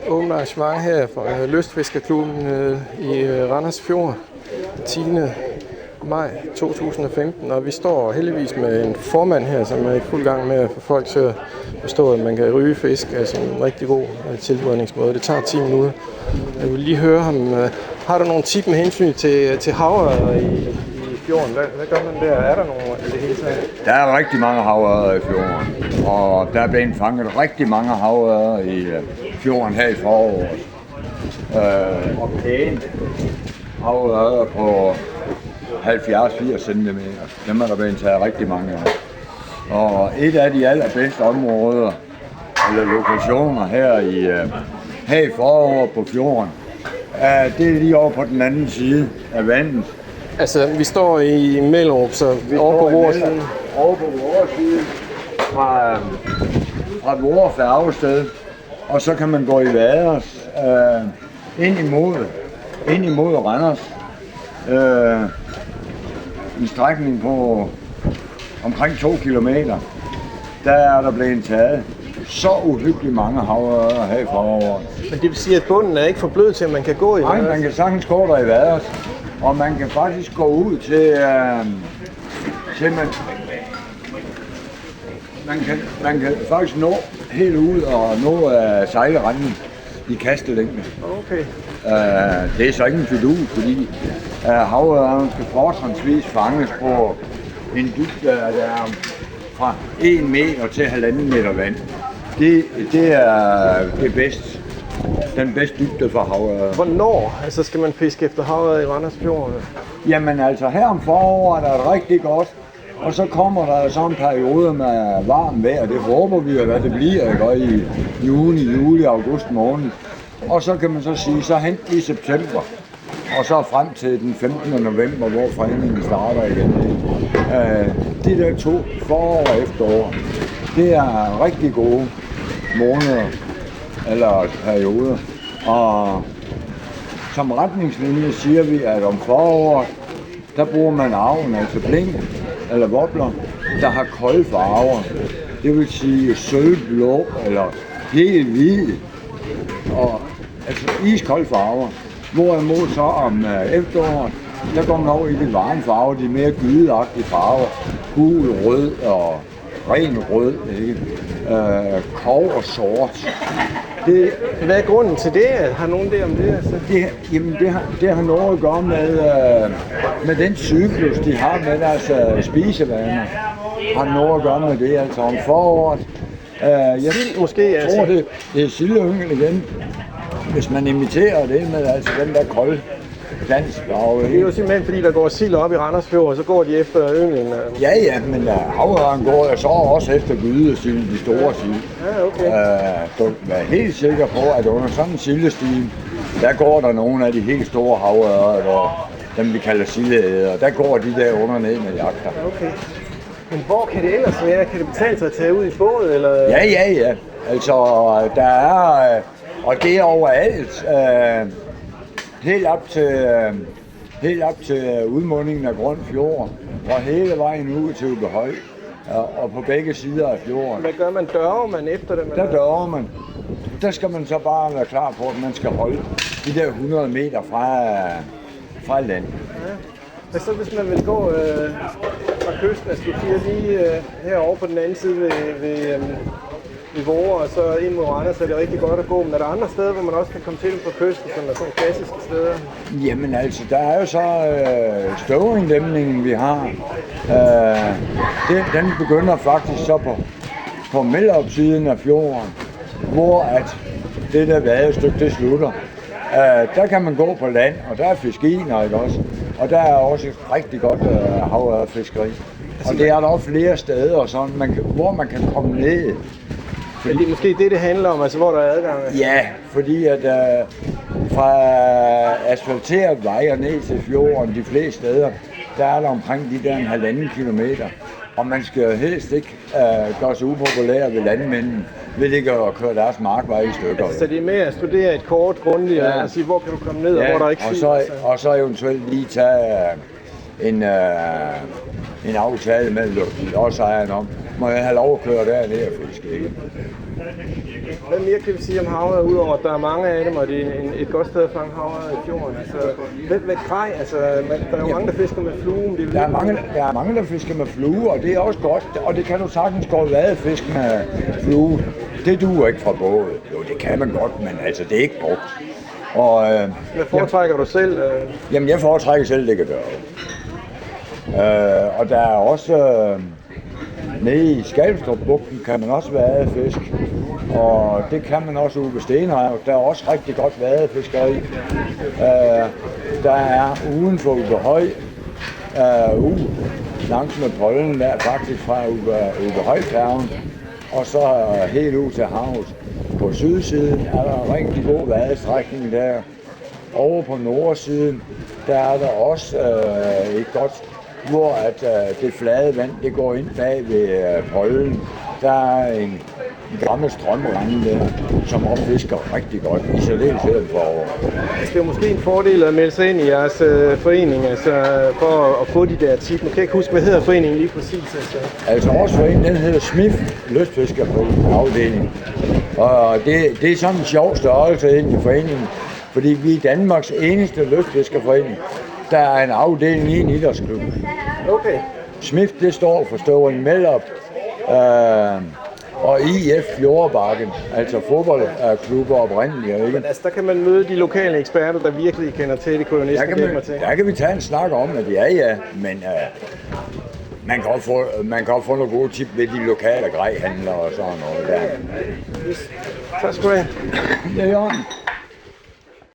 Åbent arrangement her fra Lystfiskerklubben i Randers Fjord 10. maj 2015, og vi står heldigvis med en formand her, som er i fuld gang med at få folk til at forstå, at man kan ryge fisk som en rigtig god tilberedningsmåde. Det tager 10 minutter. Jeg vil lige høre ham. Har du nogle tip med hensyn til havørred i fjorden? Hvad gør man der? Er der nogle i det hele taget? Der er rigtig mange havørreder i fjorden, og der er blevet fanget rigtig mange havørreder i fjorden her i foråret. Og pæne havørreder på 70-80 cm. Dem er der blevet taget rigtig mange af. Og et af de allerbedste områder, eller lokationer her i foråret på fjorden, det er lige over på den anden side af vandet. Altså, vi står i Mellerup, så over på vores side. Over på vores side, fra vores færgested, og så kan man gå i Vaders, ind imod Randers. En strækning på omkring 2 kilometer. Der er der blevet taget så uhyggeligt mange havørreder her i foråret. Men det vil sige, at bunden er ikke for blød til, at man kan gå i Vaders? Nej, man kan sagtens gå der i Vaders. Og man kan faktisk gå ud til man kan faktisk nå helt ud og nå sejleranden i kastelængde. Okay. Det er så ikke en fidus, fordi havørreden skal fortrinsvis fanges på en dybde, der er fra 1 meter til 1,5 meter vand. Det er det bedste. Den bedste dybde for havørred. Hvornår skal man fiske efter havørred i Randers Fjord? Jamen altså her om foråret er det rigtig godt, og så kommer der så en periode med varmt vejr. Det håber vi at det bliver i juni, juli, august måned. Og så kan man så sige, så hent i september, og så frem til den 15. november, hvor foreningen starter igen. De der 2 forår og efterår, det er rigtig gode måneder eller perioder. Og som retningslinje siger vi, at om foråret, der bruger man arven, altså blink eller wobbler, der har kolde farver. Det vil sige sølvblå eller helt hvid, og altså iskolde farver. Hvorimod så om efteråret, der går man over i de varme farver, de mere gydeagtige farver. Gul, rød og ren rød, ikke? Kov og sort. Hvad er grunden til det? Har nogen det om det? Altså? Det har noget at gøre med den cyklus, de har med deres spisevaner. Har noget at gøre med det, altså om foråret. Jeg tror, det er sildeyngel igen, hvis man imiterer det med altså den der kolde glansfarve. Det er jo simpelthen fordi, der går sild op i Randers Fjord, og så går de efter ynglen. Ja, men havørreden går så også efter gydesild, de store sild. Ja, okay. Du er helt sikker på, at under sådan en sildestil, der går der nogle af de helt store havørreder, dem vi kalder sildeæder. Der går de der under ned med jagter. Okay. Men hvor kan det ellers være? Kan det betale sig at tage ud i båd? Eller? Ja. Altså, der er, og det er overalt. Helt op til udmundingen af Grøn Fjord, og hele vejen ud til Ubehøj, og på begge sider af fjorden. Hvad gør man? Dørger man efter det? Der dørger man. Der skal man så bare være klar på, at man skal holde de der 100 meter fra land. Ja. Hvad så hvis man vil gå fra kysten? Altså du siger lige herovre på den anden side ved Vore, og så ind mod Randers, så er det rigtig godt at gå. Men er der andre steder, hvor man også kan komme til på kysten, som er sådan klassiske steder? Jamen altså, der er jo så Støvringdæmningen, vi har. Den begynder faktisk så på Mellerup-siden af fjorden, hvor at det der vadestykke, det slutter. Der kan man gå på land, og der er fiskiner, ikke også? Og der er også et rigtig godt havørredfiskeri. Og det er der også flere steder, sådan, hvor man kan komme ned. Men det er måske det handler om, altså hvor der er adgang? Ja, fordi at fra asfalteret vej og ned til fjorden, de fleste steder, der er der omkring de der 1,5 kilometer. Og man skal jo helst ikke gøre sig upopulær ved landmændene, ved ikke at køre deres markvej i stykker. Altså, så det er med at studere et kort grundigt og sige, hvor kan du komme ned, og hvor der er ikke og så eventuelt lige tage en aftale med lodsejeren om, må jeg have lov at køre derned og fiske, ikke? Hvad mere kan vi sige om havre, udover at der er mange af dem, og det er et godt sted at fange havre i fjorden? Altså, hvad grej? Altså, der er jo mange, der fisker med flue. Det der er mange, der fisker med flue, og det er også godt, og det kan du sagtens gå vadefisk med flue. Det duer ikke fra båden. Jo, det kan man godt, men altså, det er ikke brugt. Og, hvad foretrækker du selv? Jamen, jeg foretrækker selv Lækkebørge. Og der er også nede i Skalstrupbugten kan man også vadefisk, og det kan man også ude ved Stenrev. Der er også rigtig godt vadefiskeri. Der er uden for Ubehøj, langs med Pollen, der faktisk fra Ubehøjfærgen, og så helt ud til havs. På sydsiden er der en rigtig god vadestrækning der. Over på nordsiden, der er der også et godt, hvor at det flade vand det går ind bag ved Pollen. Der er en gammel strømrende der, som opfisker rigtig godt, i særdeleshed for år. Det er måske en fordel at melde sig ind i jeres forening, altså for at få de der tip. Nu kan jeg ikke huske, hvad hedder foreningen lige præcis? Altså vores forening, den hedder Smith Lystfiskerforening afdeling. Og det er sådan en sjov størrelse ind i foreningen, fordi vi er Danmarks eneste lystfiskerforening, der er en afdeling i en idrætsklub. Okay. Smith, det står for Støvring Mellup, og IF Fjordbakken, altså fodboldklubber oprindeligt. Ikke? Men altså, der kan man møde de lokale eksperter, der virkelig kender til det, kunne jeg næsten gætte mig til. Der kan vi tage en snak om, at ja, men man kan også få nogle gode tip ved de lokale grejhandlere og sådan noget der. Tak skal du have. Det er jo.